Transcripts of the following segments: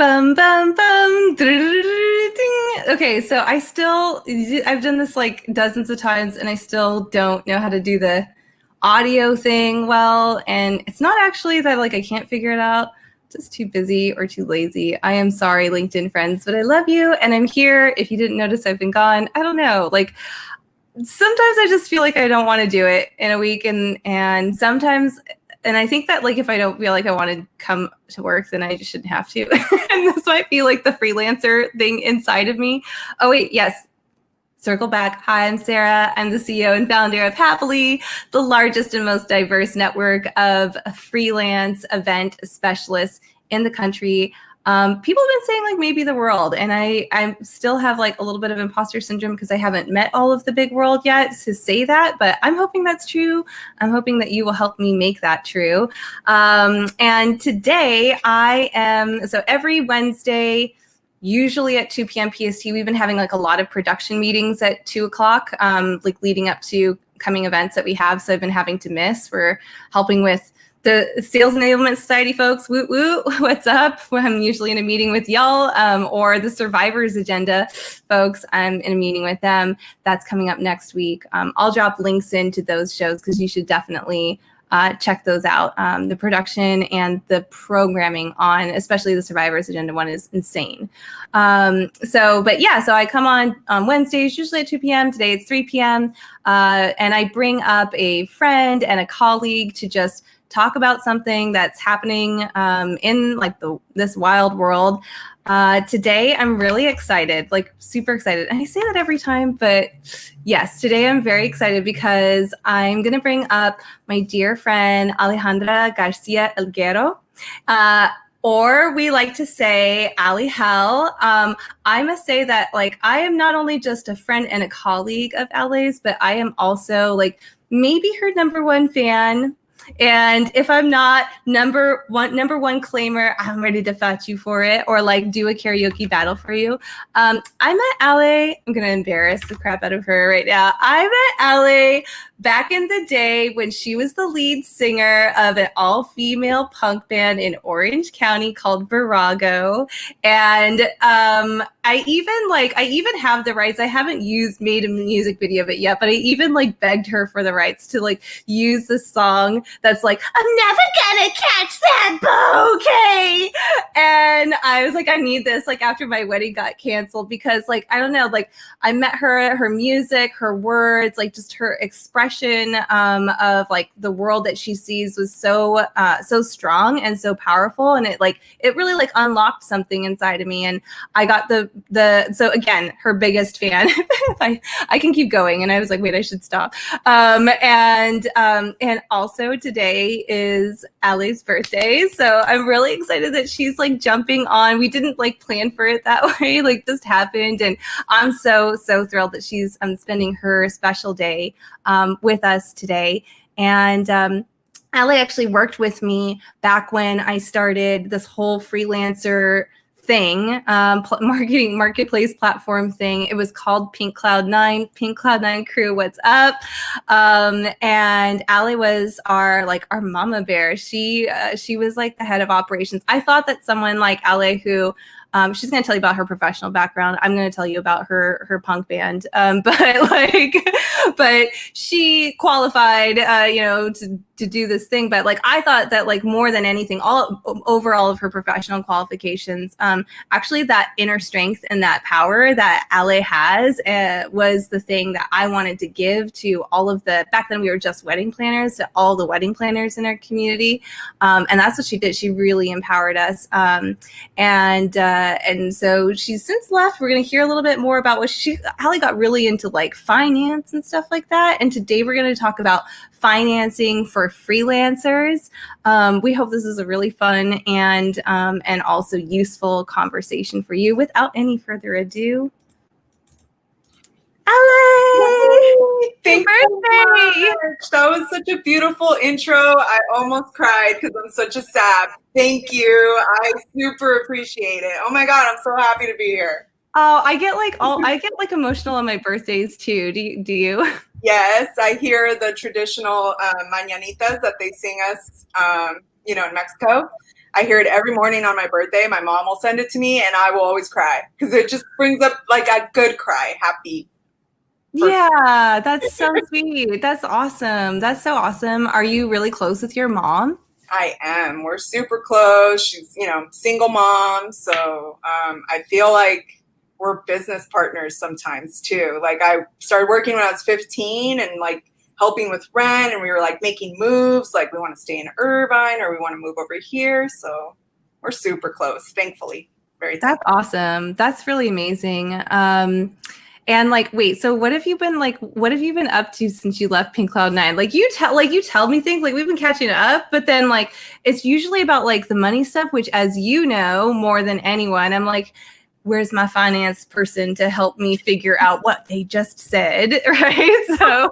Bum bum bum. Ding. Okay, so I've done this like dozens of times, and I still don't know how to do the audio thing well. And it's not actually that like I can't figure it out. Just too busy or too lazy. I am sorry, LinkedIn friends, but I love you, and I'm here. If you didn't notice, I've been gone. I don't know, like sometimes I just feel like I don't want to do it in a week, and sometimes, and I think that like if I don't feel like I want to come to work, then I just shouldn't have to. And this might be like the freelancer thing inside of me. Oh wait, yes. Circle back. Hi, I'm Sarah. I'm the CEO and founder of Happily, the largest and most diverse network of freelance event specialists in the country. People have been saying like maybe the world, and I still have like a little bit of imposter syndrome because I haven't met all of the big world yet to say that, but I'm hoping that's true. I'm hoping that you will help me make that true. And today so every Wednesday, usually at 2 p.m. PST, we've been having like a lot of production meetings at 2 o'clock, like leading up to coming events that we have. So I've been having to miss. We're helping with the Sales Enablement Society folks, woot woot, what's up? I'm usually in a meeting with y'all, or the Survivors Agenda folks, I'm in a meeting with them. That's coming up next week. I'll drop links into those shows because you should definitely check those out. The production and the programming on, especially the Survivors Agenda one, is insane. So I come on Wednesdays, usually at 2 p.m. Today it's 3 p.m. And I bring up a friend and a colleague to just talk about something that's happening in like this wild world. Today, I'm really excited, like super excited. And I say that every time, but yes, today I'm very excited because I'm going to bring up my dear friend, Alejandra Garcia Elguero. Or we like to say Ali Hell. I must say that like I am not only just a friend and a colleague of Ali's, but I am also like maybe her number one fan. And if I'm not number one claimer, I'm ready to fetch you for it or like do a karaoke battle for you. I met Ale. I'm going to embarrass the crap out of her right now. I met Ale back in the day when she was the lead singer of an all-female punk band in Orange County called Virago. And I even have the rights. I haven't made a music video of it yet, but I even like begged her for the rights to like use the song that's like, I'm never gonna catch that bouquet. And I was like, I need this like after my wedding got canceled because like, I don't know, like I met her music, her words, like just her expression of like the world that she sees was so strong and so powerful. And it really like unlocked something inside of me. And I got so again, her biggest fan. I can keep going. And I was like, wait, I should stop. And also today is Ali's birthday. So I'm really excited that she's like jumping on. We didn't like plan for it that way, like just happened. And I'm so thrilled that she's spending her special day with us today. And Ali actually worked with me back when I started this whole freelancer thing, marketplace platform thing. It was called Pink Cloud 9 crew. What's up? And Ali was our mama bear. She was like the head of operations. I thought that someone like Ali who she's going to tell you about her professional background. I'm going to tell you about her punk band. But she qualified, to do this thing. But like, I thought that like more than anything, all of her professional qualifications, actually that inner strength and that power that Ale has was the thing that I wanted to give to all of back then we were just wedding planners, to all the wedding planners in our community. And that's what she did. She really empowered us. And so she's since left. We're going to hear a little bit more about what Ali got really into like finance and stuff like that. And today we're going to talk about financing for freelancers. We hope this is a really fun and also useful conversation for you. Without any further ado, Ali! Thank you so much. That was such a beautiful intro. I almost cried because I'm such a sap. Thank you. I super appreciate it. Oh my God, I'm so happy to be here. Oh, I get emotional on my birthdays too. Do you? Yes, I hear the traditional mañanitas that they sing us, in Mexico. I hear it every morning on my birthday. My mom will send it to me and I will always cry because it just brings up like a good cry, happy. Yeah, that's so sweet. That's awesome. That's so awesome. Are you really close with your mom? I am. We're super close. She's, single mom. So I feel like we're business partners sometimes too. Like I started working when I was 15 and like helping with rent, and we were like making moves. Like we want to stay in Irvine or we want to move over here. So we're super close, thankfully. Very That's thankful. awesome. That's really amazing. And like, wait, so what have you been up to since you left Pink Cloud Nine? Like you tell me things, like we've been catching up, but then like it's usually about like the money stuff, which as you know more than anyone, I'm like, where's my finance person to help me figure out what they just said, right? So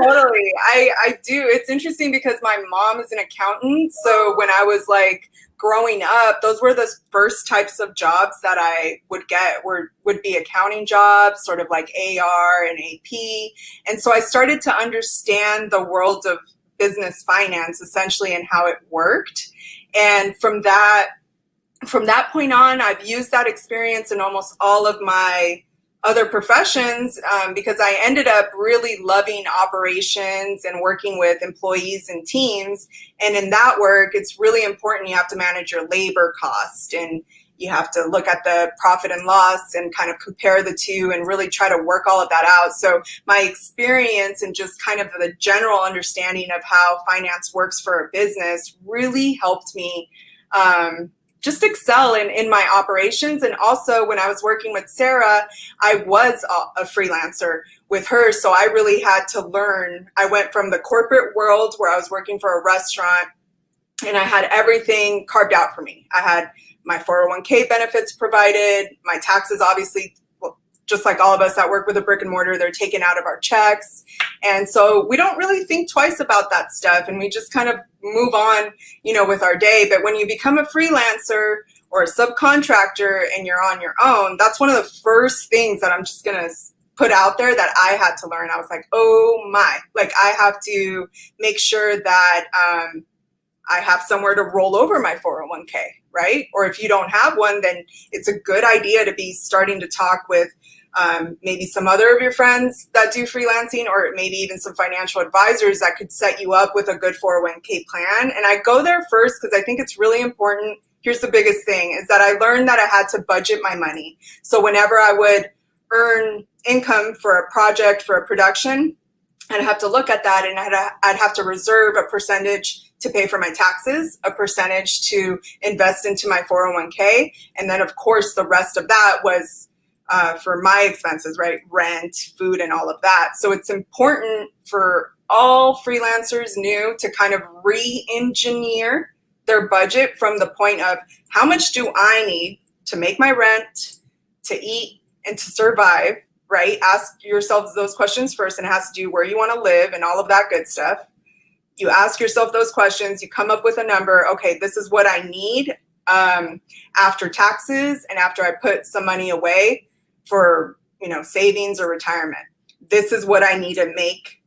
Totally. I do. It's interesting because my mom is an accountant. So when I was like growing up, those were the first types of jobs that I would get would be accounting jobs, sort of like AR and AP. And so I started to understand the world of business finance essentially and how it worked. And from that point on, I've used that experience in almost all of my other professions because I ended up really loving operations and working with employees and teams. And in that work, it's really important. You have to manage your labor cost and you have to look at the profit and loss and kind of compare the two and really try to work all of that out. So my experience and just kind of the general understanding of how finance works for a business really helped me just excel in my operations. And also when I was working with Sarah, I was a freelancer with her. So I really had to learn. I went from the corporate world where I was working for a restaurant and I had everything carved out for me. I had my 401k benefits provided, my taxes, obviously, just like all of us that work with a brick and mortar, they're taken out of our checks. And so we don't really think twice about that stuff. And we just kind of move on, with our day. But when you become a freelancer or a subcontractor and you're on your own, that's one of the first things that I'm just going to put out there that I had to learn. I was like, oh my, like I have to make sure that I have somewhere to roll over my 401k, right? Or if you don't have one, then it's a good idea to be starting to talk with maybe some other of your friends that do freelancing, or maybe even some financial advisors that could set you up with a good 401k plan. And I go there first because I think it's really important. Here's the biggest thing is that I learned that I had to budget my money. So whenever I would earn income for a project, for a production, I'd have to look at that and I'd have to reserve a percentage to pay for my taxes, a percentage to invest into my 401k. And then of course the rest of that was for my expenses, right? Rent, food, and all of that. So it's important for all freelancers new to kind of re-engineer their budget from the point of how much do I need to make my rent, to eat, and to survive, right? Ask yourselves those questions first, and it has to do where you want to live and all of that good stuff. You ask yourself those questions, you come up with a number. Okay, this is what I need after taxes and after I put some money away for, savings or retirement. This is what I need to make,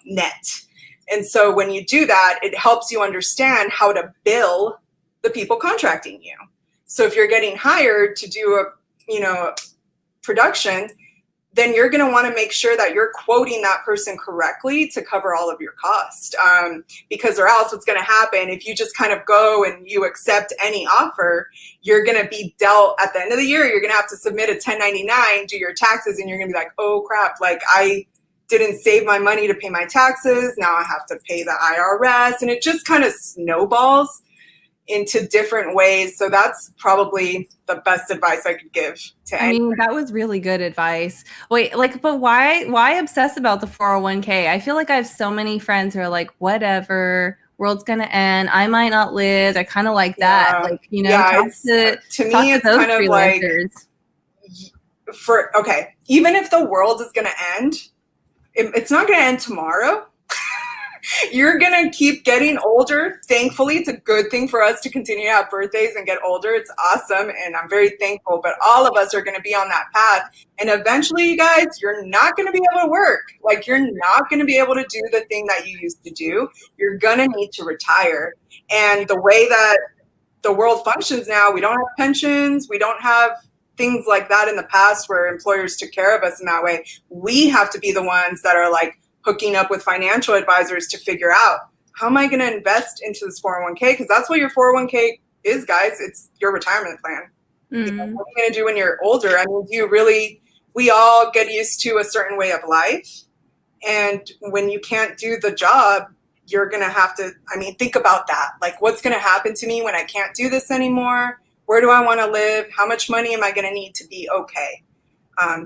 net. And so when you do that, it helps you understand how to bill the people contracting you. So if you're getting hired to do a production, then you're going to want to make sure that you're quoting that person correctly to cover all of your costs. Because or else what's going to happen if you just kind of go and you accept any offer, you're going to be dealt at the end of the year. You're going to have to submit a 1099, do your taxes, and you're going to be like, oh crap, like I didn't save my money to pay my taxes. Now I have to pay the IRS. And it just kind of snowballs into different ways. So that's probably the best advice I could give to anyone. I mean, that was really good advice. Wait, like, but why obsess about the 401k? I feel like I have so many friends who are like, whatever, world's gonna end. I might not live. I kind of like that. Like, to me, it's kind of like even if the world is gonna end, it's not gonna end tomorrow. You're going to keep getting older. Thankfully, it's a good thing for us to continue to have birthdays and get older. It's awesome. And I'm very thankful. But all of us are going to be on that path. And eventually, you guys, you're not going to be able to work. Like, you're not going to be able to do the thing that you used to do. You're going to need to retire. And the way that the world functions now, we don't have pensions. We don't have things like that in the past where employers took care of us in that way. We have to be the ones that are like hooking up with financial advisors to figure out, how am I going to invest into this 401k? Because that's what your 401k is, guys. It's your retirement plan. You know, what are you going to do when you're older? I mean, we all get used to a certain way of life. And when you can't do the job, you're going to have to, think about that. Like, what's going to happen to me when I can't do this anymore? Where do I want to live? How much money am I going to need to be okay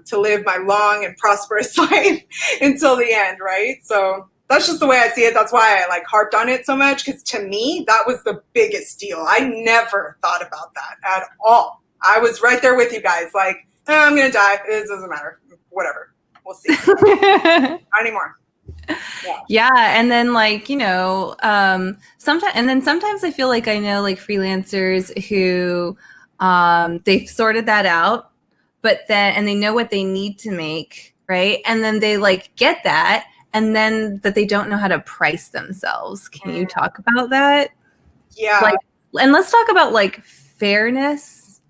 to live my long and prosperous life until the end, right? So that's just the way I see it. That's why I like harped on it so much, because to me, that was the biggest deal. I never thought about that at all. I was right there with you guys. Like, I'm going to die. It doesn't matter. Whatever. We'll see. Not anymore. Yeah. And then like, sometimes I feel like I know like freelancers who they've sorted that out, and they know what they need to make, right? And then they like get that, and then that they don't know how to price themselves. Can you talk about that? Yeah. Like, and let's talk about like fairness.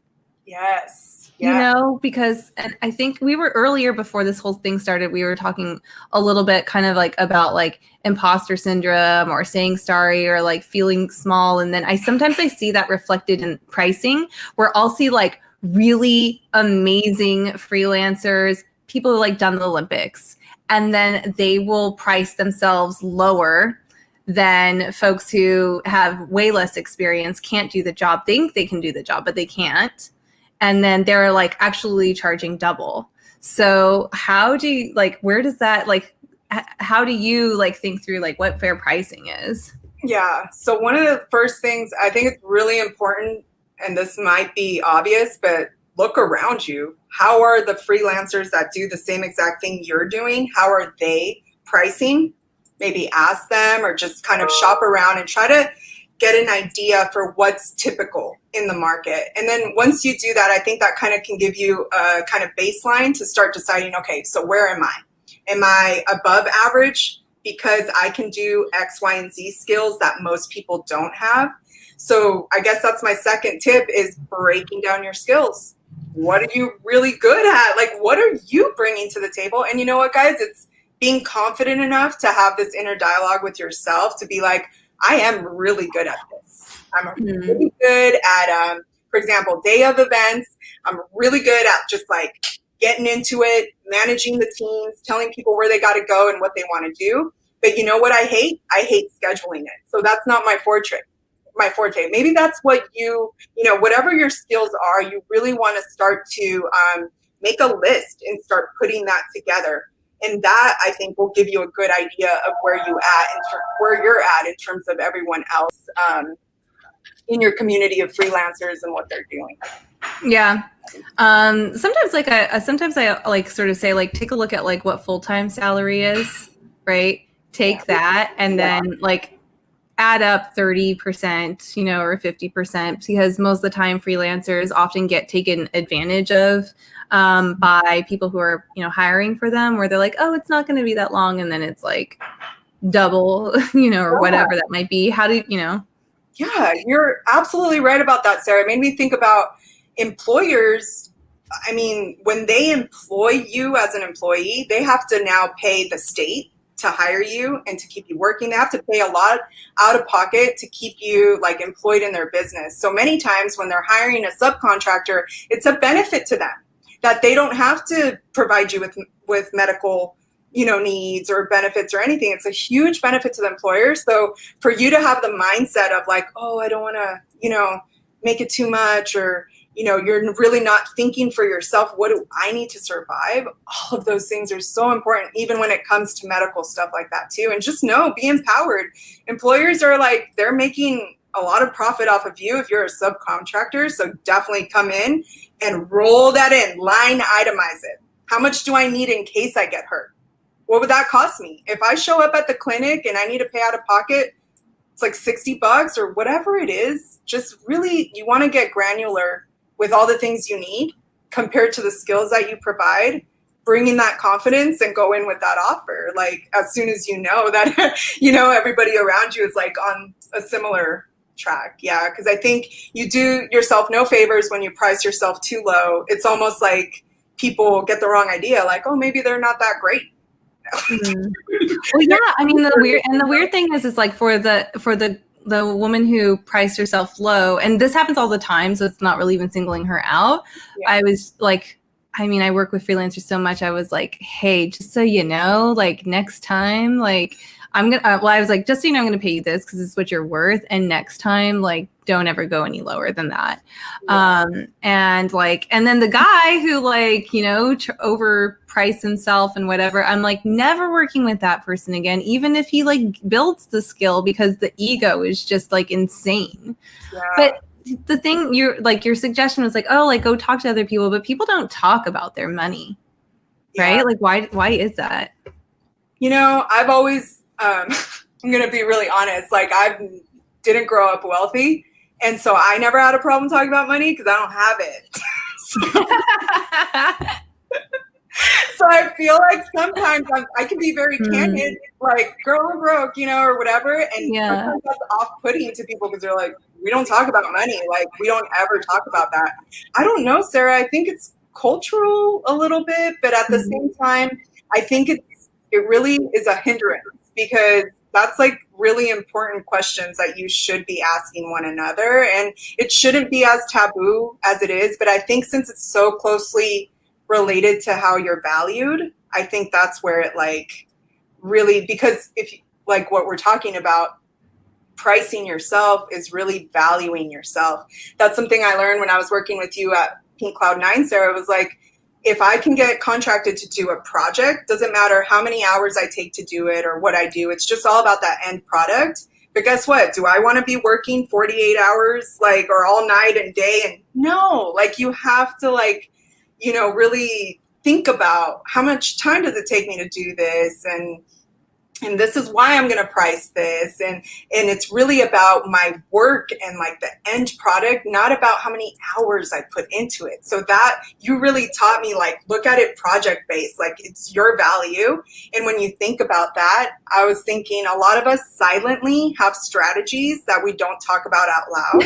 Yes. Yeah. Because, and I think we were earlier before this whole thing started, we were talking a little bit kind of like about like imposter syndrome or saying sorry or like feeling small. And then I sometimes see that reflected in pricing, where I'll see like really amazing freelancers, people who like done the Olympics, and then they will price themselves lower than folks who have way less experience, can't do the job, think they can do the job, but they can't. And then they're like actually charging double. So how do you like, where does that like, how do you like think through like what fair pricing is? Yeah. So one of the first things I think it's really important, and this might be obvious, but look around you. How are the freelancers that do the same exact thing you're doing? How are they pricing? Maybe ask them, or just kind of shop around and try to get an idea for what's typical in the market. And then once you do that, I think that kind of can give you a kind of baseline to start deciding, okay, so where am I? Am I above average because I can do X, Y, and Z skills that most people don't have? So I guess that's my second tip, is breaking down your skills. What are you really good at? Like, what are you bringing to the table? And you know what, guys? It's being confident enough to have this inner dialogue with yourself to be like, I am really good at this. I'm really good at, for example, day of events. I'm really good at just like getting into it, managing the teams, telling people where they got to go and what they want to do. But you know what I hate? I hate scheduling it. So that's not my forte. Maybe that's what whatever your skills are, you really want to start to make a list and start putting that together. And that, I think, will give you a good idea of where you're at in terms of everyone else in your community of freelancers and what they're doing. Yeah. Sometimes I like sort of say like, take a look at like what full-time salary is, right? Take that and then like add up 30%, or 50%, because most of the time freelancers often get taken advantage of by people who are, hiring for them, where they're like, oh, it's not going to be that long. And then it's like double, or whatever that might be. How do you? Yeah, you're absolutely right about that, Sarah. It made me think about employers. I mean, when they employ you as an employee, they have to now pay the state to hire you and to keep you working. They have to pay a lot out of pocket to keep you like employed in their business. So many times when they're hiring a subcontractor, it's a benefit to them that they don't have to provide you with medical, needs or benefits or anything. It's a huge benefit to the employer. So for you to have the mindset of like, oh, I don't want to, make it too much, or, you're really not thinking for yourself, what do I need to survive? All of those things are so important, even when it comes to medical stuff like that too. And just be empowered. Employers are like, they're making a lot of profit off of you if you're a subcontractor. So definitely come in and roll that in, line itemize it. How much do I need in case I get hurt? What would that cost me? If I show up at the clinic and I need to pay out of pocket, it's like $60 or whatever it is. Just really, you want to get granular with all the things you need compared to the skills that you provide, bring in that confidence and go in with that offer. Like as soon as you know that, everybody around you is like on a similar track. Yeah. Cause I think you do yourself no favors when you price yourself too low. It's almost like people get the wrong idea. Like, oh, maybe they're not that great. Well, yeah. I mean, the weird thing is like for the woman who priced herself low, and this happens all the time, so it's not really even singling her out. Yeah. I was like, I mean, I work with freelancers so much. I was like, hey, just so you know, like next time, like I was like, just so you know, I'm going to pay you this because it's what you're worth. And next time, like, don't ever go any lower than that. Yeah. And then the guy who overpriced himself and whatever, I'm like, never working with that person again, even if he like builds the skill, because the ego is just like insane. Yeah. But the thing your suggestion was like, oh, like go talk to other people, but people don't talk about their money, right? Yeah. Like why is that? I've always, I'm going to be really honest. Like I didn't grow up wealthy. And so I never had a problem talking about money because I don't have it. So I feel like sometimes I can be very candid, like girl, I'm broke, or whatever. And sometimes that's off-putting to people because they're like, we don't talk about money. Like we don't ever talk about that. I don't know, Sarah. I think it's cultural a little bit, but at the same time, I think it really is a hindrance because that's like really important questions that you should be asking one another. And it shouldn't be as taboo as it is. But I think since it's so closely related to how you're valued, I think that's where it like really, because if like what we're talking about, pricing yourself is really valuing yourself. That's something I learned when I was working with you at Pink Cloud 9, Sarah. It was like, if I can get contracted to do a project, doesn't matter how many hours I take to do it or what I do. It's just all about that end product. But guess what? Do I want to be working 48 hours like or all night and day? And no, like you have to like, really think about how much time does it take me to do this? And this is why I'm going to price this. And it's really about my work and like the end product, not about how many hours I put into it. So that you really taught me like, look at it project based, like it's your value. And when you think about that, I was thinking a lot of us silently have strategies that we don't talk about out loud.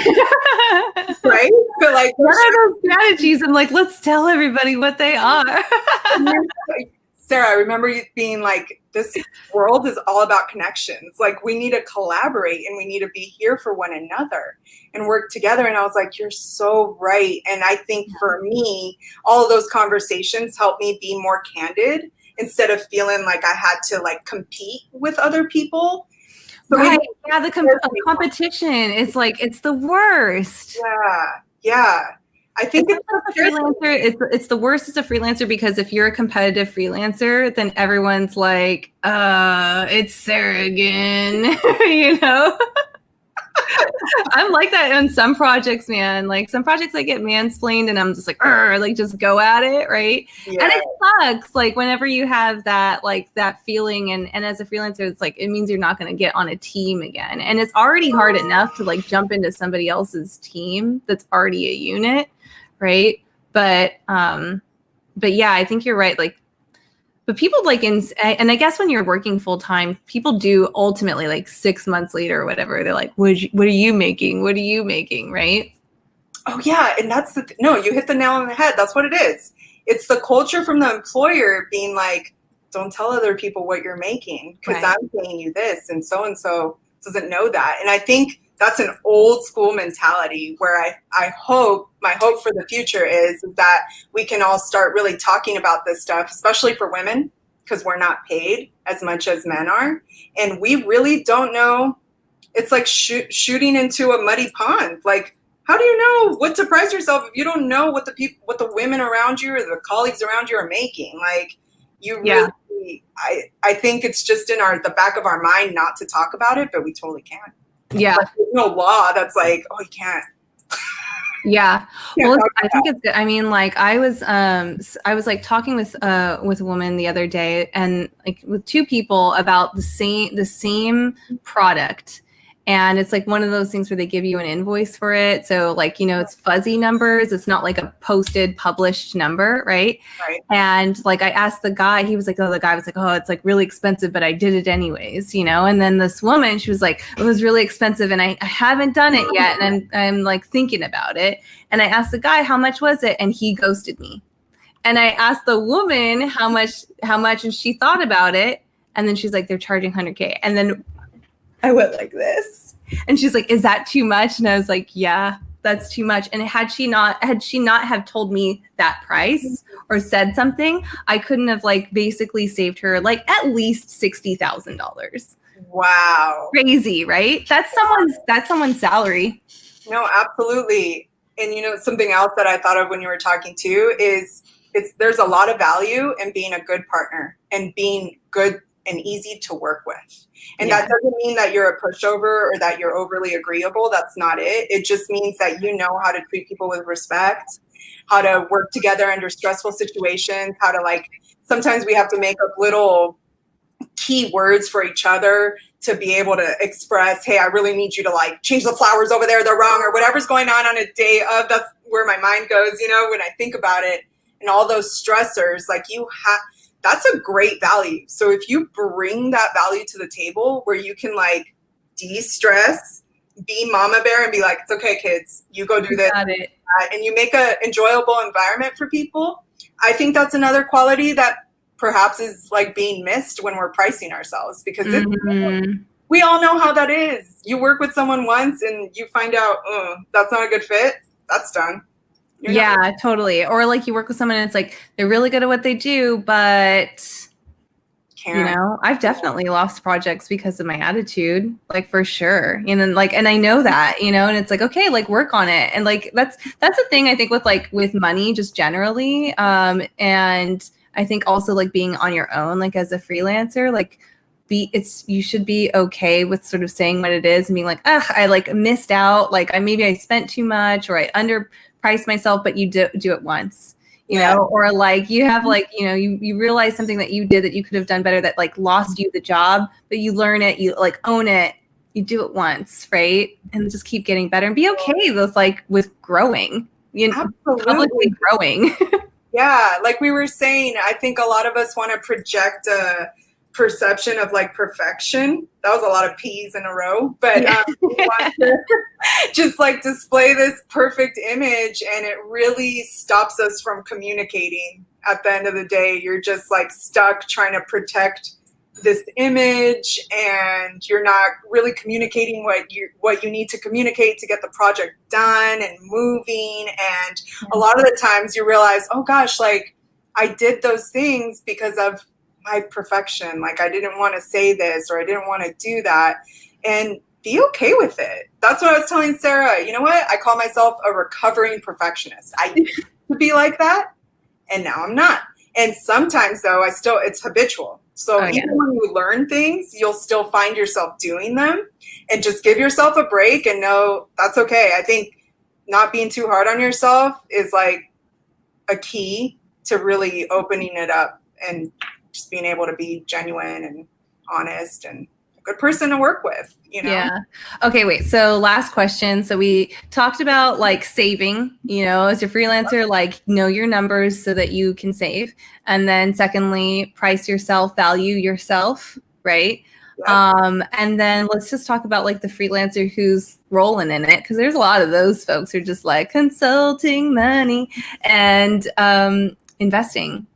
Right? But like, what are those strategies? I'm like, let's tell everybody what they are. Sarah, I remember you being like, this world is all about connections. Like we need to collaborate and we need to be here for one another and work together. And I was like, you're so right. And I think for me, all of those conversations helped me be more candid instead of feeling like I had to like compete with other people. So right. Yeah. The competition. It's like, it's the worst. Yeah. Yeah. I think it's a freelancer. It's the worst as a freelancer because if you're a competitive freelancer, then everyone's like, it's Sarah again, I'm like that on some projects, man. Like some projects I get mansplained and I'm just like, like just go at it, right? Yeah. And it sucks. Like whenever you have that, like that feeling, and as a freelancer, it's like it means you're not going to get on a team again, and it's already hard enough to like jump into somebody else's team that's already a unit. Right. But yeah, I think you're right. Like, but people like and I guess when you're working full time, people do ultimately like 6 months later or whatever. They're like, what are you making? What are you making? Right. Oh, yeah. And that's no, you hit the nail on the head. That's what it is. It's the culture from the employer being like, don't tell other people what you're making because I'm paying you this. And so doesn't know that. And I think that's an old school mentality where I hope, my hope for the future is that we can all start really talking about this stuff, especially for women, because we're not paid as much as men are. And we really don't know. It's like shooting into a muddy pond. Like, how do you know what to price yourself if you don't know what the women around you or the colleagues around you are making? Like, you really, I think it's just in the back of our mind not to talk about it, but we totally can. Yeah. Like, there's no law that's like, oh, you can't. Yeah. Can't Well, talk I about think that. it's good. I mean, like I was like talking with a woman the other day and like with two people about the same product. And it's like one of those things where they give you an invoice for it. So like, it's fuzzy numbers. It's not like a posted published number, right? Right. And like I asked the guy, he was like, oh, the guy was like, oh, it's like really expensive, but I did it anyways. And then this woman, she was like, it was really expensive and I haven't done it yet. And I'm like thinking about it. And I asked the guy, how much was it? And he ghosted me. And I asked the woman how much, and she thought about it. And then she's like, they're charging 100K. And then I went like this. And she's like, is that too much? And I was like, yeah, that's too much. And had she not have told me that price or said something, I couldn't have like basically saved her like at least $60,000. Wow. Crazy, right? That's someone's salary. No, absolutely. And something else that I thought of when you were talking too is there's a lot of value in being a good partner and being good and easy to work with. And that doesn't mean that you're a pushover or that you're overly agreeable. That's not it. It just means that you know how to treat people with respect, how to work together under stressful situations, how to like, sometimes we have to make up little key words for each other to be able to express, hey, I really need you to like change the flowers over there, they're wrong, or whatever's going on a day of. That's where my mind goes, when I think about it, and all those stressors, like that's a great value. So if you bring that value to the table where you can like de-stress, be mama bear and be like, it's okay, kids, you go do this, and you make an enjoyable environment for people, I think that's another quality that perhaps is like being missed when we're pricing ourselves, because we all know how that is. You work with someone once and you find out, that's not a good fit. That's done. Yeah, totally. Or like you work with someone and it's like they're really good at what they do, but I've definitely lost projects because of my attitude, like for sure. And I know that, and it's like, okay, like work on it. And like that's the thing I think with money just generally. And I think also like being on your own, like as a freelancer, like you should be okay with sort of saying what it is and being like, I like missed out, like maybe I spent too much or I underpriced myself, but you do it once. Or like you have like, you realize something that you did that you could have done better that like lost you the job, but you learn it, you like own it, you do it once, right? And just keep getting better and be okay with growing, publicly growing. Yeah, like we were saying, I think a lot of us want to project a perception of like perfection. That was a lot of P's in a row, but we want to just like display this perfect image, and it really stops us from communicating. At the end of the day, you're just like stuck trying to protect this image, and you're not really communicating what you need to communicate to get the project done and moving. And a lot of the times you realize, oh gosh, like I did those things because of my perfection. Like I didn't want to say this or I didn't want to do that, and be okay with it. That's what I was telling Sarah. You know what? I call myself a recovering perfectionist. I used to be like that, and now I'm not. And sometimes though, it's habitual. So even when you learn things, you'll still find yourself doing them, and just give yourself a break and know that's okay. I think not being too hard on yourself is like a key to really opening it up and just being able to be genuine and honest and a good person to work with, Yeah. Okay, wait. So last question. So we talked about like saving, as a freelancer, like know your numbers so that you can save. And then secondly, price yourself, value yourself, right? Yep. And then let's just talk about like the freelancer who's rolling in it, because there's a lot of those folks who are just like consulting money and investing.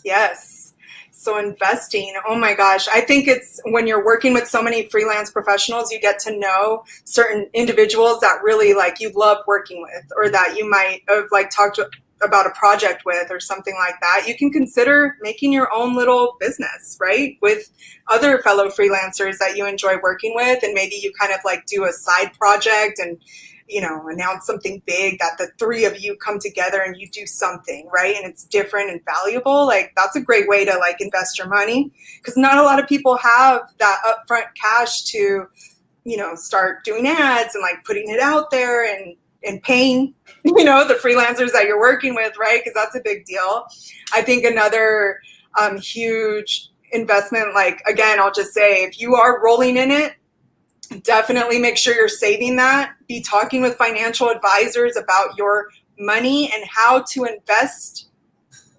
Yes. So investing, oh my gosh, I think it's when you're working with so many freelance professionals, you get to know certain individuals that really like you love working with, or that you might have like talked about a project with or something like that. You can consider making your own little business, right? With other fellow freelancers that you enjoy working with, and maybe you kind of like do a side project and announce something big that the three of you come together and you do something, right? And it's different and valuable. Like that's a great way to like invest your money, because not a lot of people have that upfront cash to, start doing ads and like putting it out there and and paying, the freelancers that you're working with, right? Because that's a big deal. I think another huge investment, like, again, I'll just say, if you are rolling in it, definitely make sure you're saving that. Be talking with financial advisors about your money and how to invest,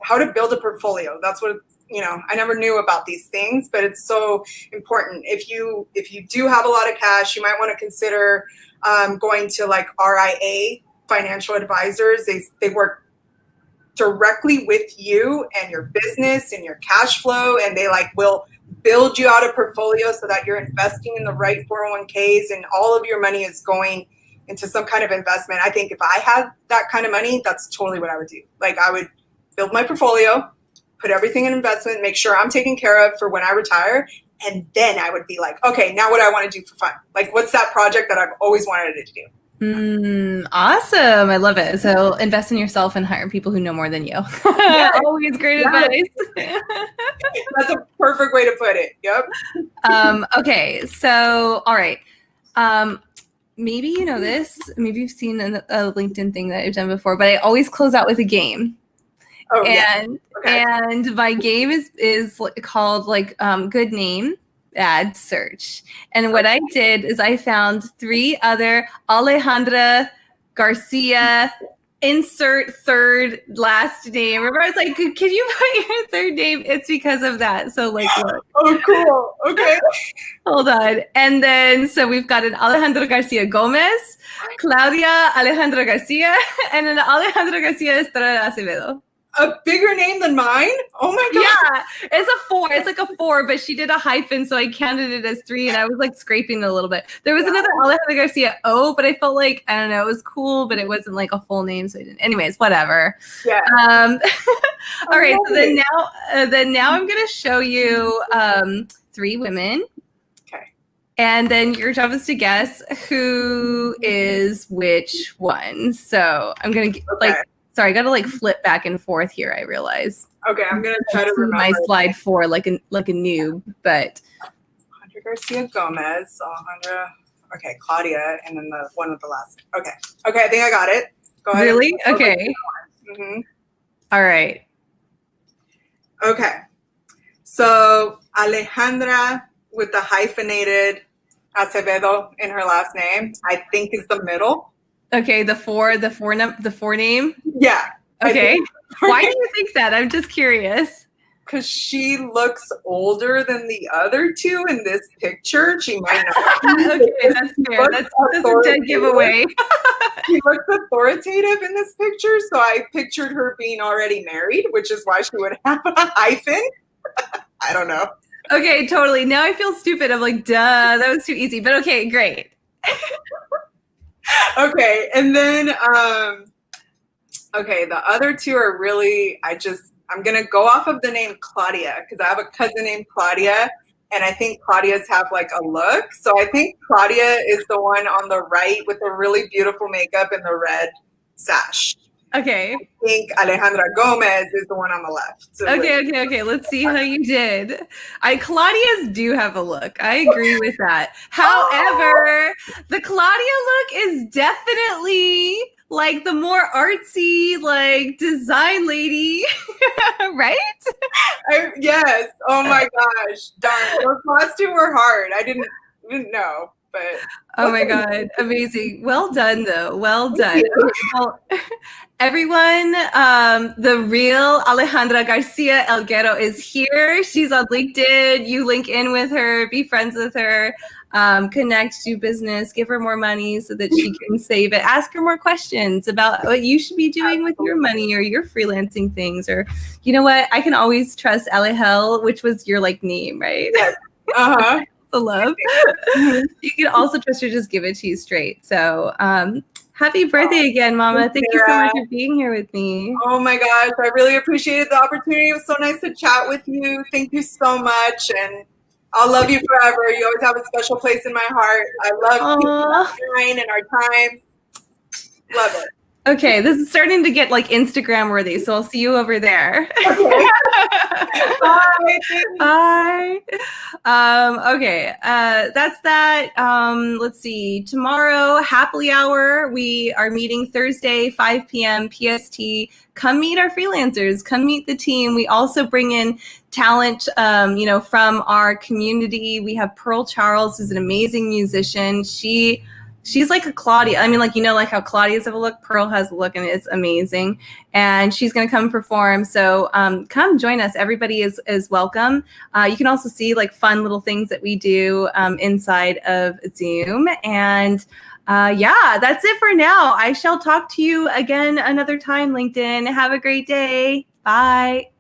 how to build a portfolio. That's what, I never knew about these things, but it's so important. If you do have a lot of cash, you might want to consider going to like RIA financial advisors. They work directly with you and your business and your cash flow, and they will build you out a portfolio so that you're investing in the right 401ks and all of your money is going into some kind of investment. I think if I had that kind of money, that's totally what I would do. Like, I would build my portfolio, put everything in investment, make sure I'm taken care of for when I retire. And then I would be like, okay, now what do I want to do for fun? Like, what's that project that I've always wanted to do? Awesome. I love it. So invest in yourself and hire people who know more than you. Yeah. Always great advice. That's a perfect way to put it. Yep. Okay. So, all right. Maybe you know this. Maybe you've seen a LinkedIn thing that I've done before, but I always close out with a game. Oh, and okay. And my game is called Good Name Ad Search. And what I did is I found 3 other Alejandra Garcia, insert third last name. Remember, I was like, can you put your third name? It's because of that. So look. Oh, cool. Okay. Hold on. And then, so we've got an Alejandra Garcia Gomez, Claudia Alejandra Garcia, and an Alejandra Garcia Estrada Acevedo. A bigger name than mine? Oh my God. Yeah, it's a 4. It's like a 4, but she did a hyphen, so I counted it as 3, and I was like scraping a little bit. There was another Alejandra Garcia O, but I felt like, I don't know, it was cool, but it wasn't like a full name, so I didn't. Anyways, whatever. Yeah. All right, so then now I'm gonna show you 3 women. Okay. And then your job is to guess who is which one. So I'm gonna sorry, I gotta flip back and forth here, I realize. Okay, I'm gonna try to remember my slide 4 like a noob, but Alejandra Garcia Gomez, Alejandra, okay, Claudia, and then the one with the last. Okay, I think I got it. Go ahead. Really? Okay. Mm-hmm. All right. Okay. So Alejandra with the hyphenated Acevedo in her last name, I think is the middle. Okay, the four name? Yeah. Okay. Why do you think that? I'm just curious. Because she looks older than the other 2 in this picture. She might not. Okay, that's fair. That's a dead giveaway. She looks authoritative in this picture, so I pictured her being already married, which is why she would have a hyphen. I don't know. Okay, totally. Now I feel stupid. I'm like, duh, that was too easy. But okay, great. Okay, and then the other 2 are really, I'm gonna go off of the name Claudia because I have a cousin named Claudia, and I think Claudia's have a look. So I think Claudia is the one on the right with the really beautiful makeup and the red sash. Okay. I think Alejandra Gomez is the one on the left. So Okay. Let's see how you did. Claudia's do have a look. I agree with that. However, the Claudia look is definitely the more artsy, design lady, right? Yes. Oh my gosh. Darn. Those last 2 were hard. I didn't know. But oh my God, amazing. Well done, though. Well done. Well, everyone, the real Alejandra Garcia Elguero is here. She's on LinkedIn. You link in with her, be friends with her, connect, do business, give her more money so that she can save it. Ask her more questions about what you should be doing with your money or your freelancing things. Or, you know what? I can always trust Alejel, which was your name, right? Yes. Uh-huh. The love. You can also trust her, just give it to you straight. So happy birthday again, Mama. Thank you so much for being here with me. Oh my gosh, I really appreciated the opportunity. It was so nice to chat with you. Thank you so much, and I'll love you forever. You always have a special place in my heart. I love you and our time. Love it. Okay, this is starting to get Instagram worthy, so I'll see you over there. Okay. Bye. Bye. Okay, that's that. Let's see. Tomorrow, happily hour. We are meeting Thursday, 5 p.m. PST. Come meet our freelancers. Come meet the team. We also bring in talent, from our community. We have Pearl Charles, who's an amazing musician. She's like a Claudia. I mean, like how Claudia's have a look, Pearl has a look, and it's amazing. And she's going to come perform. So come join us. Everybody is welcome. You can also see like fun little things that we do inside of Zoom. And that's it for now. I shall talk to you again another time, LinkedIn. Have a great day. Bye.